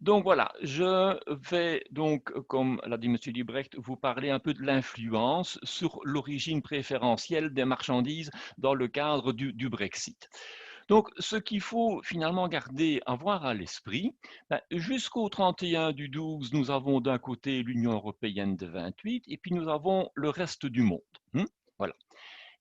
Donc voilà, je vais donc, comme l'a dit Monsieur Dubrecht, vous parler un peu de l'influence sur l'origine préférentielle des marchandises dans le cadre du Brexit. Donc, ce qu'il faut finalement garder, avoir à l'esprit, ben, jusqu'au 31 du 12, nous avons d'un côté l'Union européenne de 28 et puis nous avons le reste du monde. Voilà.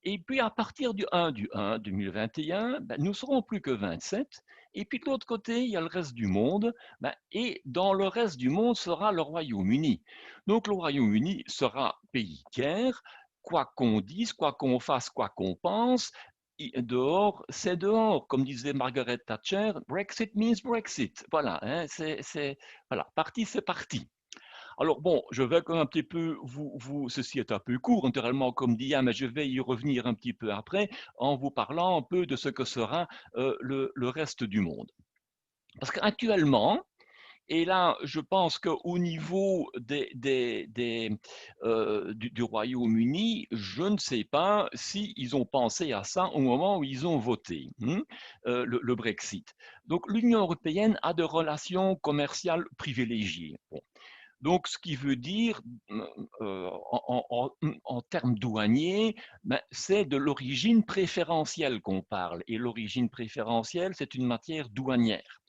Et puis à partir du 1 2021, ben, nous serons plus que 27. Et puis de l'autre côté, il y a le reste du monde. Ben, et dans le reste du monde sera le Royaume-Uni. Donc le Royaume-Uni sera pays tiers. Quoi qu'on dise, quoi qu'on fasse, quoi qu'on pense, dehors, c'est dehors. Comme disait Margaret Thatcher, Brexit means Brexit. Voilà, hein, voilà, parti, c'est parti. Alors bon, je vais quand même un petit peu ceci est un peu court naturellement comme dit, mais je vais y revenir un petit peu après en vous parlant un peu de ce que sera le reste du monde. Parce qu'actuellement, et là, je pense qu'au niveau du Royaume-Uni, je ne sais pas s'ils ont pensé à ça au moment où ils ont voté le Brexit. Donc l'Union européenne a des relations commerciales privilégiées. Bon. Donc, ce qui veut dire, en termes douaniers, ben, c'est de l'origine préférentielle qu'on parle. Et l'origine préférentielle, c'est une matière douanière.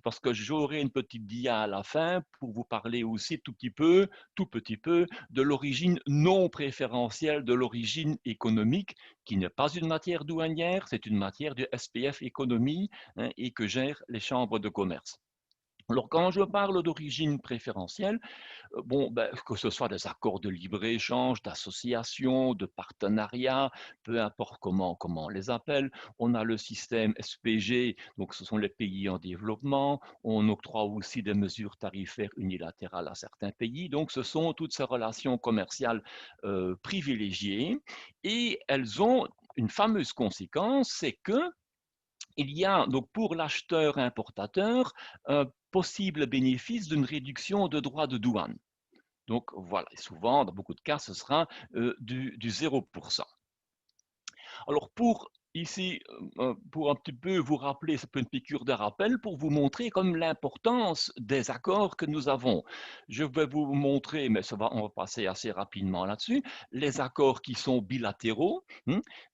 Parce que j'aurai une petite dia à la fin pour vous parler aussi tout petit peu, de l'origine non préférentielle, de l'origine économique, qui n'est pas une matière douanière, c'est une matière de SPF économie et que gèrent les chambres de commerce. Alors, quand je parle d'origine préférentielle, bon, ben, que ce soit des accords de libre-échange, d'association, de partenariat, peu importe comment on les appelle, on a le système SPG, donc ce sont les pays en développement, on octroie aussi des mesures tarifaires unilatérales à certains pays, donc ce sont toutes ces relations commerciales privilégiées et elles ont une fameuse conséquence, c'est que il y a donc pour l'acheteur-importateur un possible bénéfice d'une réduction de droits de douane. Donc voilà, et souvent, dans beaucoup de cas, ce sera du 0%. Alors pour ici, pour un petit peu vous rappeler, c'est une piqûre de rappel pour vous montrer comme l'importance des accords que nous avons. Je vais vous montrer, mais on va passer assez rapidement là-dessus, les accords qui sont bilatéraux.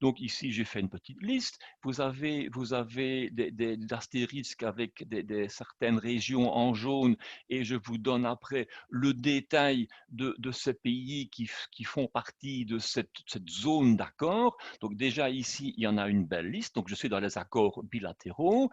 Donc ici, j'ai fait une petite liste. Vous avez des astérisques avec certaines régions en jaune et je vous donne après le détail de ces pays qui font partie de cette zone d'accord. Donc déjà ici, il y en a une belle liste. Donc je suis dans les accords bilatéraux.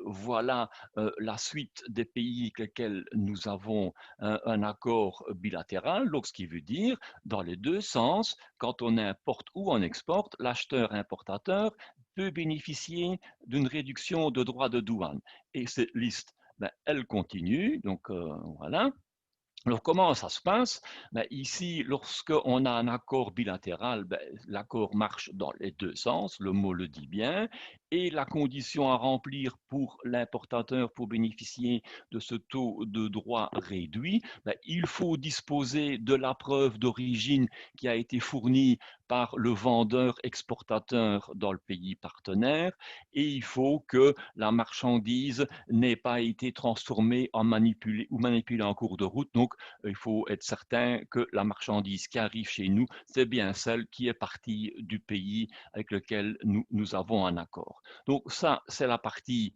Voilà la suite des pays avec lesquels nous avons un accord bilatéral. Donc ce qui veut dire, dans les deux sens, quand on importe ou on exporte, l'acheteur-importateur peut bénéficier d'une réduction de droits de douane. Et cette liste, ben, elle continue. Donc voilà. Alors, comment ça se passe? Ben, ici, lorsqu'on a un accord bilatéral, ben, l'accord marche dans les deux sens, le mot le dit bien, et la condition à remplir pour l'importateur pour bénéficier de ce taux de droit réduit, ben, il faut disposer de la preuve d'origine qui a été fournie par le vendeur exportateur dans le pays partenaire, et il faut que la marchandise n'ait pas été transformée en manipulée ou manipulée en cours de route. Donc, il faut être certain que la marchandise qui arrive chez nous, c'est bien celle qui est partie du pays avec lequel nous avons un accord. Donc ça, c'est la partie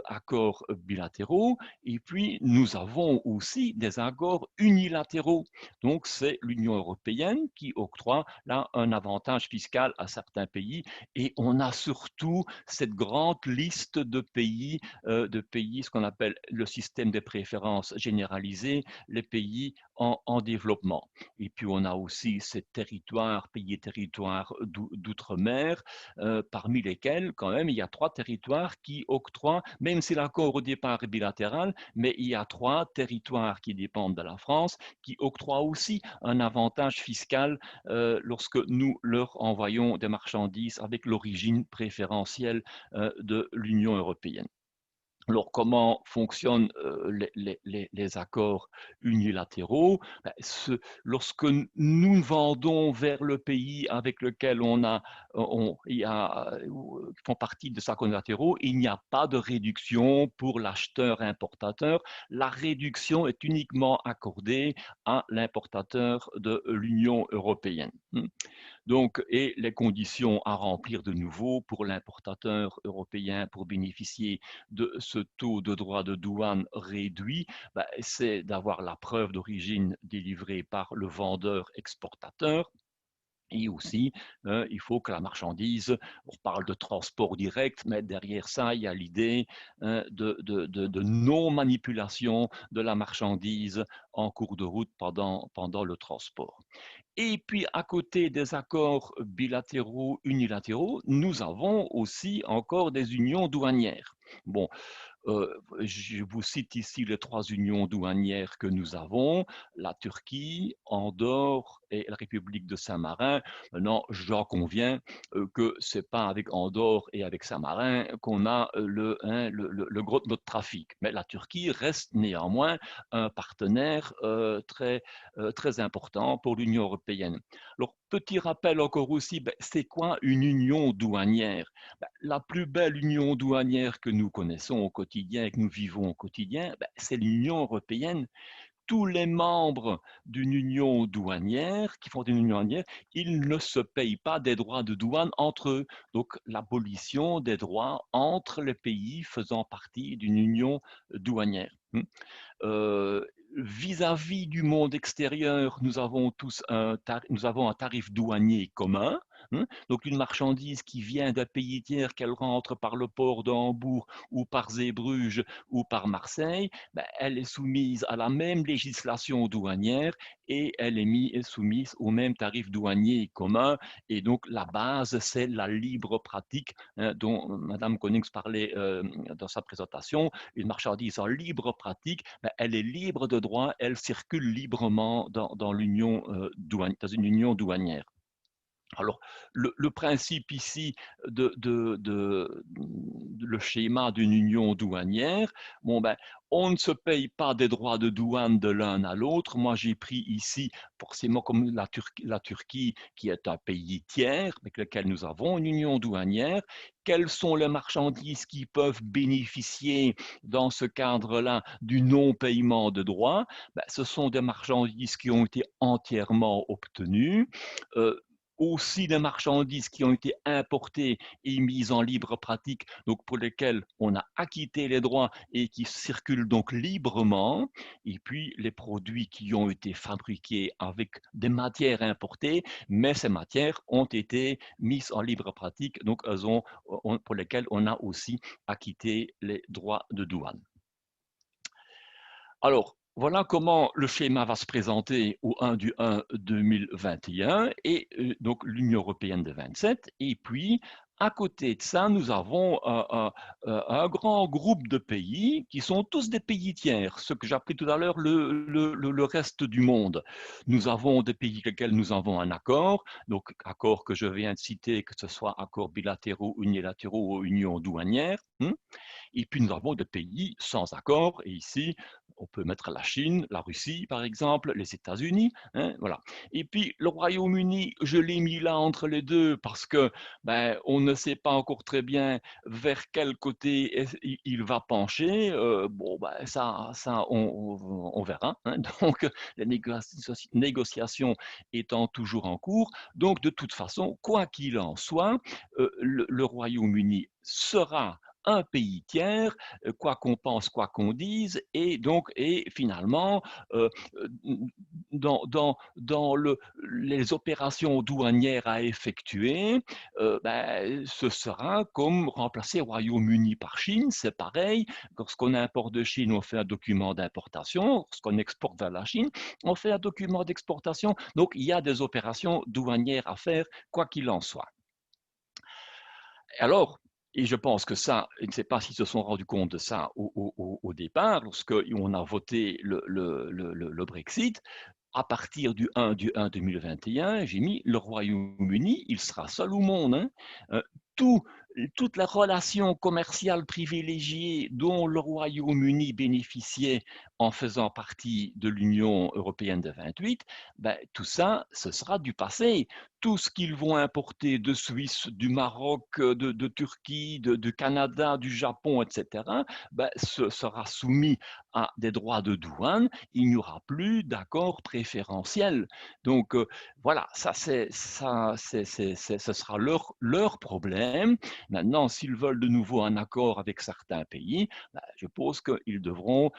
accords bilatéraux. Et puis, nous avons aussi des accords unilatéraux. Donc, c'est l'Union européenne qui octroie là un avantage fiscal à certains pays. Et on a surtout cette grande liste de pays, ce qu'on appelle le système des préférences généralisées, les pays en développement. Et puis on a aussi ces territoires, pays et territoires d'outre-mer, parmi lesquels quand même il y a trois territoires qui octroient, même si l'accord au départ est bilatéral, mais il y a trois territoires qui dépendent de la France qui octroient aussi un avantage fiscal lorsque nous leur envoyons des marchandises avec l'origine préférentielle de l'Union européenne. Alors, comment fonctionnent les accords unilatéraux? Ben, lorsque nous vendons vers le pays avec lequel qui font partie des accords unilatéraux, il n'y a pas de réduction pour l'acheteur-importateur. La réduction est uniquement accordée à l'importateur de l'Union européenne. Donc, et les conditions à remplir de nouveau pour l'importateur européen pour bénéficier de ce taux de droit de douane réduit, ben, c'est d'avoir la preuve d'origine délivrée par le vendeur exportateur. Et aussi, il faut que la marchandise, on parle de transport direct, mais derrière ça, il y a l'idée de non-manipulation de la marchandise en cours de route pendant le transport. Et puis, à côté des accords bilatéraux, unilatéraux, nous avons aussi encore des unions douanières. Bon, je vous cite ici les 3 unions douanières que nous avons, la Turquie, Andorre et la République de Saint-Marin. Maintenant, j'en conviens que ce n'est pas avec Andorre et avec Saint-Marin qu'on a le gros de notre trafic. Mais la Turquie reste néanmoins un partenaire très important pour l'Union européenne. Alors, petit rappel encore aussi, ben, c'est quoi une union douanière? Ben, la plus belle union douanière que nous connaissons au quotidien et que nous vivons au quotidien, ben, c'est l'Union européenne. Tous les membres d'une union douanière, qui font une union douanière, ils ne se payent pas des droits de douane entre eux. Donc, l'abolition des droits entre les pays faisant partie d'une union douanière. Euh, Vis-à-vis du monde extérieur, nous avons un tarif douanier commun. Donc, une marchandise qui vient d'un pays tiers, qu'elle rentre par le port de Hambourg ou par Zeebrugge ou par Marseille, ben, elle est soumise à la même législation douanière et elle est soumise au même tarif douanier commun. Et donc, la base, c'est la libre pratique dont Mme Konings parlait dans sa présentation. Une marchandise en libre pratique, ben, elle est libre de droit, elle circule librement dans une union douanière. Alors, le principe ici le schéma d'une union douanière, bon ben, on ne se paye pas des droits de douane de l'un à l'autre. Moi, j'ai pris ici, forcément, comme la Turquie, qui est un pays tiers, avec lequel nous avons une union douanière. Quelles sont les marchandises qui peuvent bénéficier dans ce cadre-là du non-paiement de droits? Ben, ce sont des marchandises qui ont été entièrement obtenues. Euh, Aussi des marchandises qui ont été importées et mises en libre pratique, donc pour lesquelles on a acquitté les droits et qui circulent donc librement, et puis les produits qui ont été fabriqués avec des matières importées, mais ces matières ont été mises en libre pratique, donc pour lesquelles on a aussi acquitté les droits de douane. Alors, voilà comment le schéma va se présenter au 1 du 1 2021 et donc l'Union européenne de 27. Et puis, à côté de ça, nous avons un grand groupe de pays qui sont tous des pays tiers, ce que j'appelais tout à l'heure le reste du monde. Nous avons des pays avec lesquels nous avons un accord, donc accord que je viens de citer, que ce soit accords bilatéraux, unilatéraux ou union douanière. Et puis nous avons des pays sans accord, et ici, on peut mettre la Chine, la Russie, par exemple, les États-Unis, voilà. Et puis le Royaume-Uni, je l'ai mis là entre les deux parce que ben, on ne sait pas encore très bien vers quel côté il va pencher. Bon, ben, on verra. Donc, les négociations étant toujours en cours. Donc, de toute façon, quoi qu'il en soit, le Royaume-Uni sera un pays tiers, quoi qu'on pense, quoi qu'on dise, et finalement, les opérations douanières à effectuer, ben, ce sera comme remplacer Royaume-Uni par Chine, c'est pareil. Lorsqu'on importe de Chine, on fait un document d'importation. Lorsqu'on exporte vers la Chine, on fait un document d'exportation. Donc, il y a des opérations douanières à faire, quoi qu'il en soit. Alors, et je pense que ça, je ne sais pas s'ils se sont rendus compte de ça au départ, lorsqu'on a voté le Brexit, à partir du 1 2021, j'ai mis le Royaume-Uni, il sera seul au monde. Tous toute la relation commerciale privilégiée dont le Royaume-Uni bénéficiait en faisant partie de l'Union européenne de 28, ben, tout ça, ce sera du passé. Tout ce qu'ils vont importer de Suisse, du Maroc, de Turquie, de Canada, du Japon, etc., ben, ce sera soumis à des droits de douane. Il n'y aura plus d'accord préférentiel. Donc, voilà, ce sera leur problème. Maintenant, s'ils veulent de nouveau un accord avec certains pays, je pense ils devront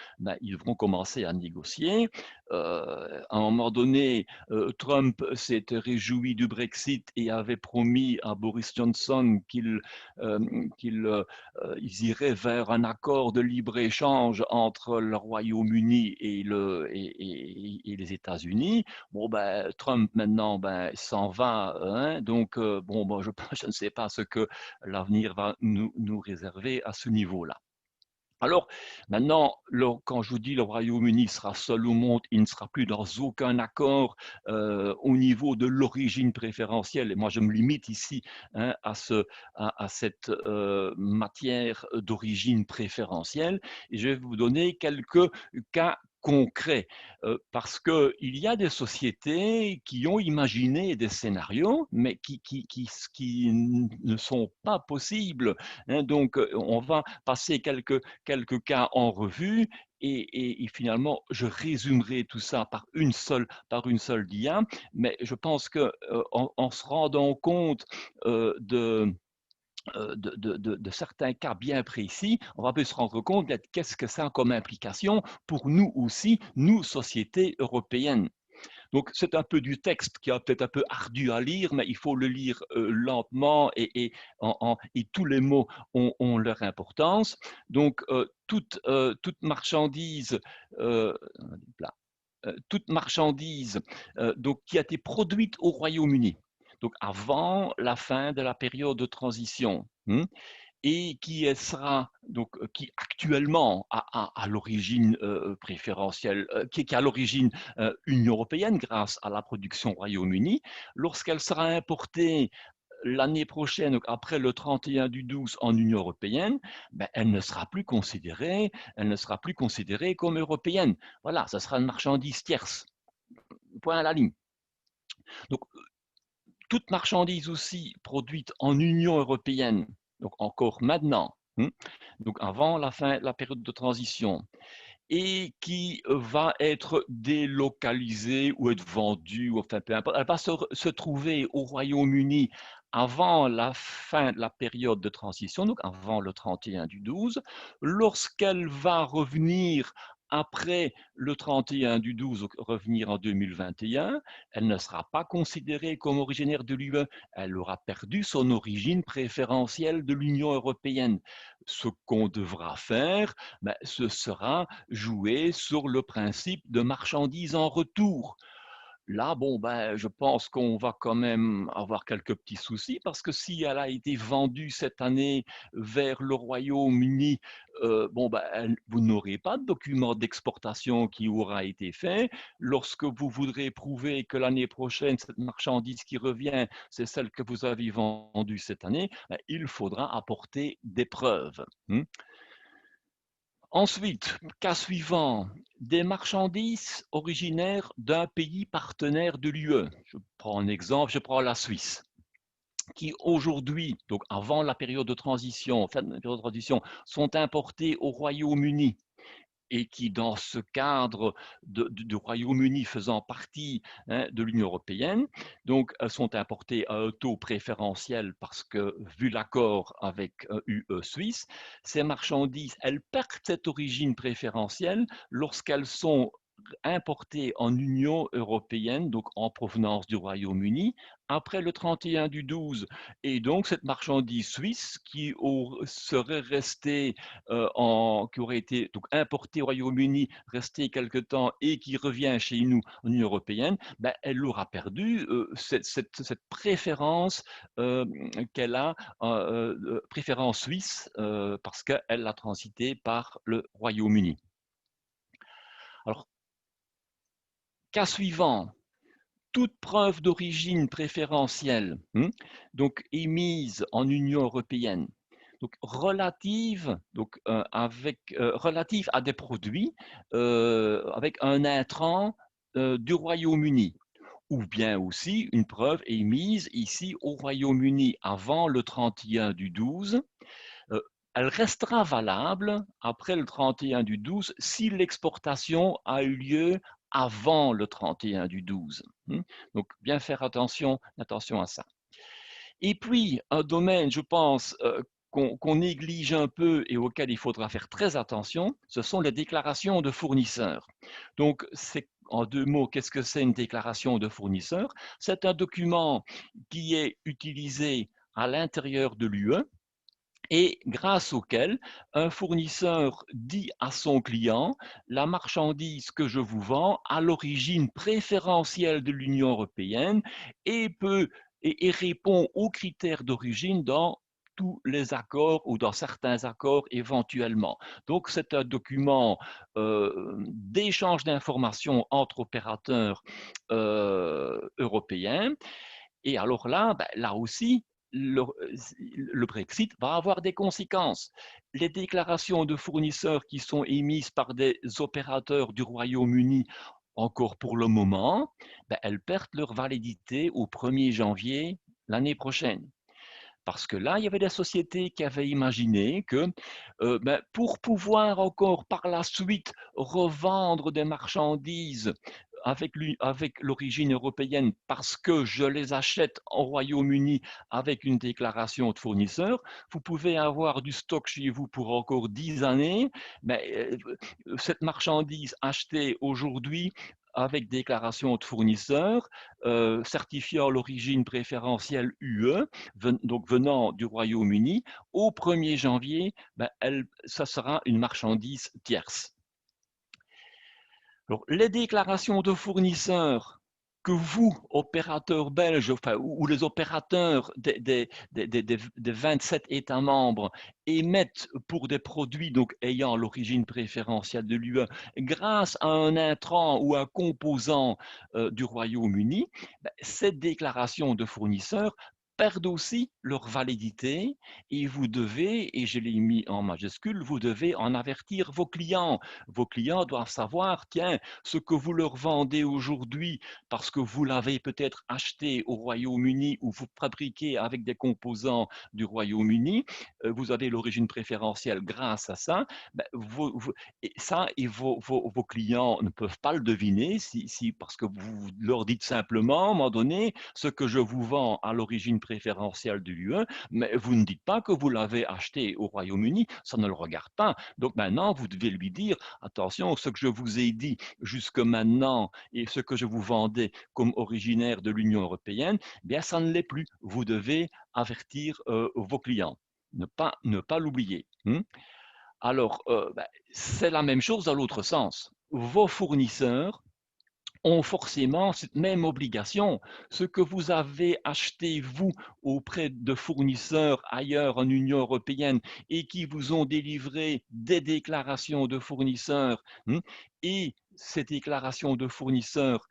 commencer à négocier. À un moment donné, Trump s'était réjoui du Brexit et avait promis à Boris Johnson qu'ils iraient vers un accord de libre-échange entre le Royaume-Uni et les États-Unis. Bon, ben, Trump, maintenant, ben, s'en va. Hein, donc, bon, je ne sais pas ce que l'avenir va nous réserver à ce niveau-là. Alors, maintenant, quand je vous dis le Royaume-Uni sera seul au monde, il ne sera plus dans aucun accord au niveau de l'origine préférentielle. Et moi, je me limite ici, hein, à cette matière d'origine préférentielle. Et je vais vous donner quelques cas concret, parce qu'il y a des sociétés qui ont imaginé des scénarios, mais qui ne sont pas possibles. Hein. Donc, on va passer quelques cas en revue et finalement, je résumerai tout ça par une seule dia, mais je pense que en se rendant compte de certains cas bien précis, on va peut se rendre compte de qu'est-ce que ça a comme implication pour nous aussi, nous, sociétés européennes. Donc, c'est un peu du texte qui est peut-être un peu ardu à lire, mais il faut le lire lentement et tous les mots ont leur importance. Donc, toute marchandise, euh, toute marchandise donc, qui a été produite au Royaume-Uni, donc avant la fin de la période de transition, et qui actuellement a l'origine préférentielle, qui a l'origine Union européenne grâce à la production Royaume-Uni, lorsqu'elle sera importée l'année prochaine, donc après le 31 du 12 en Union européenne, ben, elle ne sera plus considérée comme européenne. Voilà, ça sera une marchandise tierce. Point à la ligne. Donc, toute marchandise aussi produite en Union européenne, donc encore maintenant, donc avant la fin de la période de transition, et qui va être délocalisée ou être vendue, ou enfin peu importe, elle va se trouver au Royaume-Uni avant la fin de la période de transition, donc avant le 31 du 12, lorsqu'elle va revenir après le 31 du 12, revenir en 2021, elle ne sera pas considérée comme originaire de l'UE, elle aura perdu son origine préférentielle de l'Union européenne. Ce qu'on devra faire, ce sera jouer sur le principe de marchandise en retour. Là, bon, je pense qu'on va quand même avoir quelques petits soucis parce que si elle a été vendue cette année vers le Royaume-Uni, vous n'aurez pas de document d'exportation qui aura été fait. Lorsque vous voudrez prouver que l'année prochaine, cette marchandise qui revient, c'est celle que vous avez vendue cette année, il faudra apporter des preuves. Ensuite, cas suivant, des marchandises originaires d'un pays partenaire de l'UE. Je prends un exemple, je prends la Suisse, qui aujourd'hui, donc avant la période de transition, fin de la période de transition, sont importées au Royaume-Uni et qui, dans ce cadre du Royaume-Uni faisant partie de l'Union européenne, donc sont importées à un taux préférentiel parce que, vu l'accord avec UE Suisse, ces marchandises, elles perdent cette origine préférentielle lorsqu'elles sont importées en Union européenne, donc en provenance du Royaume-Uni, après le 31 du 12. Et donc, cette marchandise suisse serait restée qui aurait été donc importée au Royaume-Uni, restée quelque temps et qui revient chez nous en Union européenne, elle aura perdu cette préférence qu'elle a, préférence suisse, parce qu'elle a transité par le Royaume-Uni. Alors, cas suivant, toute preuve d'origine préférentielle, donc émise en Union européenne, donc relative, relative à des produits avec un intrant du Royaume-Uni, ou bien aussi une preuve émise ici au Royaume-Uni avant le 31 du 12. Elle restera valable après le 31 du 12 si l'exportation a eu lieu avant le 31 du 12. Donc, bien faire attention à ça. Et puis, un domaine, je pense, qu'on néglige un peu et auquel il faudra faire très attention, ce sont les déclarations de fournisseurs. Donc, c'est en deux mots, qu'est-ce que c'est une déclaration de fournisseur? C'est un document qui est utilisé à l'intérieur de l'UE et grâce auquel un fournisseur dit à son client: la marchandise que je vous vends a l'origine préférentielle de l'Union européenne et répond aux critères d'origine dans tous les accords ou dans certains accords éventuellement. Donc c'est un document d'échange d'informations entre opérateurs européens. Et alors là, là aussi, le Brexit va avoir des conséquences. Les déclarations de fournisseurs qui sont émises par des opérateurs du Royaume-Uni, encore pour le moment, elles perdent leur validité au 1er janvier l'année prochaine. Parce que là, il y avait des sociétés qui avaient imaginé que pour pouvoir encore par la suite revendre des marchandises avec l'origine européenne parce que je les achète au Royaume-Uni avec une déclaration de fournisseur, vous pouvez avoir du stock chez vous pour encore 10 années, mais cette marchandise achetée aujourd'hui avec déclaration de fournisseur, certifiant l'origine préférentielle UE, donc venant du Royaume-Uni, au 1er janvier, ça sera une marchandise tierce. Alors, les déclarations de fournisseurs que vous, opérateurs belges, enfin, ou les opérateurs des 27 États membres émettent pour des produits donc, ayant l'origine préférentielle de l'UE grâce à un intrant ou un composant du Royaume-Uni, cette déclaration de fournisseurs perdent aussi leur validité et vous devez, et je l'ai mis en majuscule, vous devez en avertir vos clients. Vos clients doivent savoir, tiens, ce que vous leur vendez aujourd'hui parce que vous l'avez peut-être acheté au Royaume-Uni ou vous fabriquez avec des composants du Royaume-Uni, vous avez l'origine préférentielle grâce à ça, et vos clients ne peuvent pas le deviner parce que vous leur dites simplement, à un moment donné, ce que je vous vends à l'origine préférentielle de l'UE, mais vous ne dites pas que vous l'avez acheté au Royaume-Uni, ça ne le regarde pas. Donc maintenant, vous devez lui dire, attention, ce que je vous ai dit jusque maintenant et ce que je vous vendais comme originaire de l'Union européenne, bien ça ne l'est plus. Vous devez avertir vos clients. Ne pas l'oublier. Alors, c'est la même chose dans l'autre sens. Vos fournisseurs ont forcément cette même obligation. Ce que vous avez acheté, vous, auprès de fournisseurs ailleurs en Union européenne et qui vous ont délivré des déclarations de fournisseurs, et ces déclarations de fournisseurs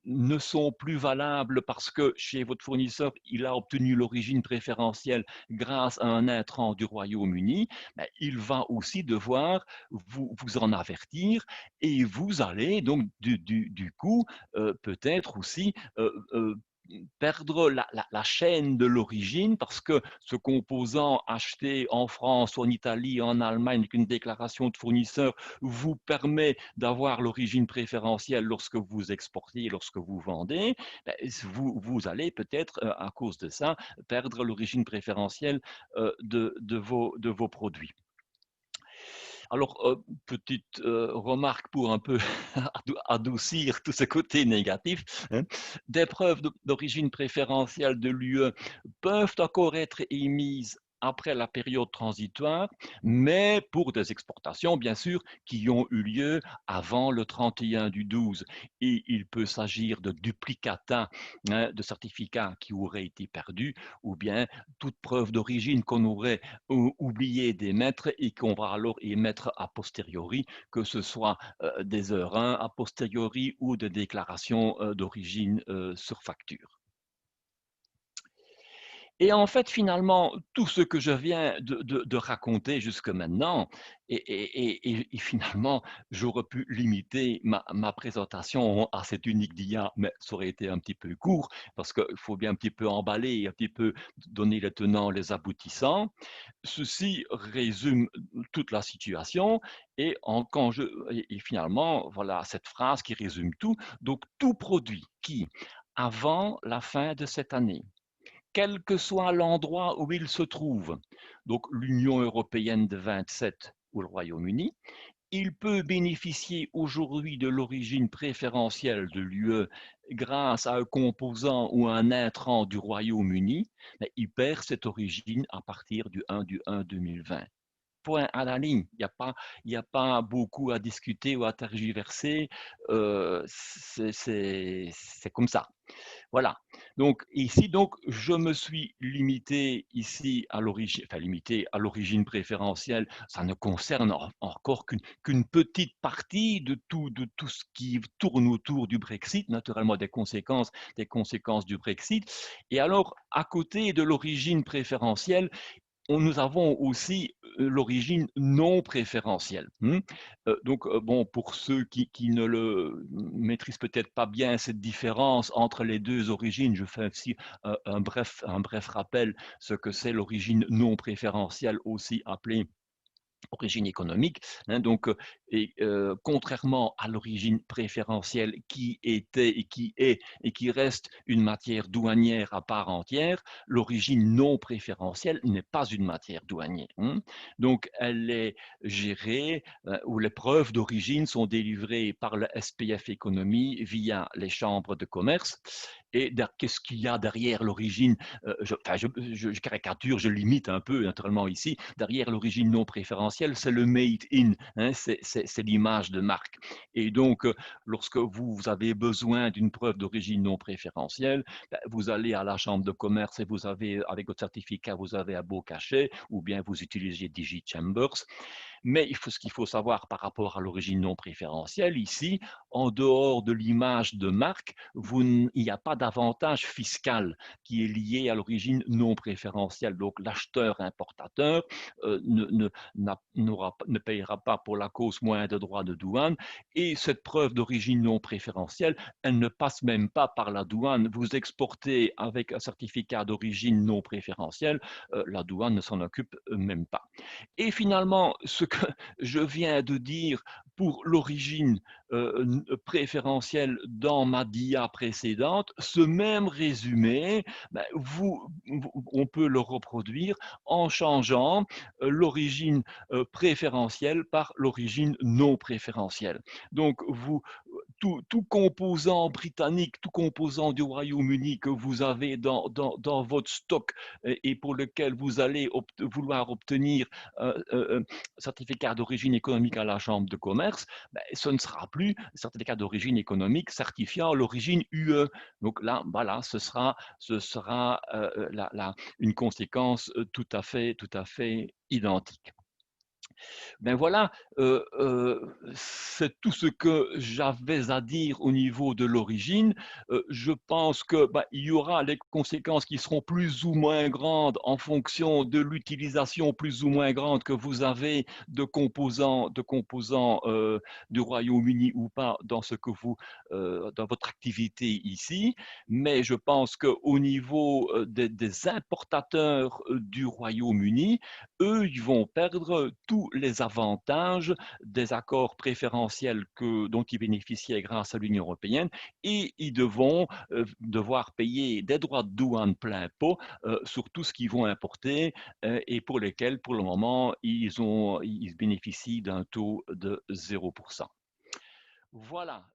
ne sont plus valables parce que chez votre fournisseur, il a obtenu l'origine préférentielle grâce à un intrant du Royaume-Uni, il va aussi devoir vous en avertir et vous allez donc du coup peut-être aussi perdre la chaîne de l'origine parce que ce composant acheté en France, en Italie, en Allemagne, avec une déclaration de fournisseur, vous permet d'avoir l'origine préférentielle lorsque vous exportez, lorsque vous vendez, vous allez peut-être, à cause de ça, perdre l'origine préférentielle de vos produits. Alors, petite remarque pour un peu adoucir tout ce côté négatif, des preuves d'origine préférentielle de l'UE peuvent encore être émises après la période transitoire, mais pour des exportations, bien sûr, qui ont eu lieu avant le 31 du 12. Et il peut s'agir de duplicata, hein, de certificats qui auraient été perdus, ou bien toute preuve d'origine qu'on aurait oublié d'émettre et qu'on va alors émettre a posteriori, que ce soit des heures 1 a posteriori ou des déclarations d'origine sur facture. Et en fait, finalement, tout ce que je viens de raconter jusque maintenant, et finalement, j'aurais pu limiter ma présentation à cette unique dia, mais ça aurait été un petit peu court, parce qu'il faut bien un petit peu emballer, un petit peu donner les tenants, les aboutissants. Ceci résume toute la situation, et finalement, voilà cette phrase qui résume tout. Donc, tout produit qui, avant la fin de cette année, quel que soit l'endroit où il se trouve, donc l'Union européenne de 27 ou le Royaume-Uni, il peut bénéficier aujourd'hui de l'origine préférentielle de l'UE grâce à un composant ou un intrant du Royaume-Uni, mais il perd cette origine à partir du 1 du 1 2020. Point à la ligne. Il y a pas beaucoup à discuter ou à tergiverser. C'est comme ça. Voilà. Donc ici, donc, je me suis limité ici à l'origine, enfin limité à l'origine préférentielle. Ça ne concerne encore qu'une petite partie de tout ce qui tourne autour du Brexit, naturellement des conséquences du Brexit. Et alors, à côté de l'origine préférentielle, nous avons aussi l'origine non préférentielle. Donc, bon, pour ceux qui ne le maîtrisent peut-être pas bien cette différence entre les deux origines, je fais aussi un bref rappel ce que c'est l'origine non préférentielle, aussi appelée origine économique, hein, donc, contrairement à l'origine préférentielle qui était et qui reste une matière douanière à part entière, l'origine non préférentielle n'est pas une matière douanière. Donc, elle est gérée, ou les preuves d'origine sont délivrées par le SPF Économie via les chambres de commerce. Et qu'est-ce qu'il y a derrière l'origine, je caricature, je limite un peu naturellement ici, derrière l'origine non préférentielle, c'est le made in, hein, c'est l'image de marque. Et donc, lorsque vous avez besoin d'une preuve d'origine non préférentielle, vous allez à la chambre de commerce et vous avez, avec votre certificat, vous avez un beau cachet, ou bien vous utilisez DigiChambers. Mais ce qu'il faut savoir par rapport à l'origine non préférentielle, ici, en dehors de l'image de marque, il n'y a pas d'avantage fiscal qui est lié à l'origine non préférentielle. Donc, l'acheteur-importateur ne payera pas pour la cause moins de droits de douane. Et cette preuve d'origine non préférentielle, elle ne passe même pas par la douane. Vous exportez avec un certificat d'origine non préférentielle, la douane ne s'en occupe même pas. Et finalement, ce que je viens de dire pour l'origine préférentielle dans ma dia précédente, ce même résumé, ben, on peut le reproduire en changeant l'origine préférentielle par l'origine non préférentielle. Donc, tout composant britannique, tout composant du Royaume-Uni que vous avez dans votre stock et pour lequel vous allez vouloir obtenir certificat d'origine économique à la Chambre de commerce, ben, ce ne sera plus certificat d'origine économique certifiant l'origine UE. Donc là, voilà, ce sera une conséquence tout à fait identique. Ben voilà, c'est tout ce que j'avais à dire au niveau de l'origine. Je pense que il y aura les conséquences qui seront plus ou moins grandes en fonction de l'utilisation plus ou moins grande que vous avez de composants du Royaume-Uni ou pas dans ce que vous dans votre activité ici. Mais je pense qu'au niveau des importateurs du Royaume-Uni, eux, ils vont perdre tous les avantages des accords préférentiels dont ils bénéficiaient grâce à l'Union européenne et ils devoir payer des droits de douane plein pot sur tout ce qu'ils vont importer et pour lesquels, pour le moment, ils bénéficient d'un taux de 0%. Voilà.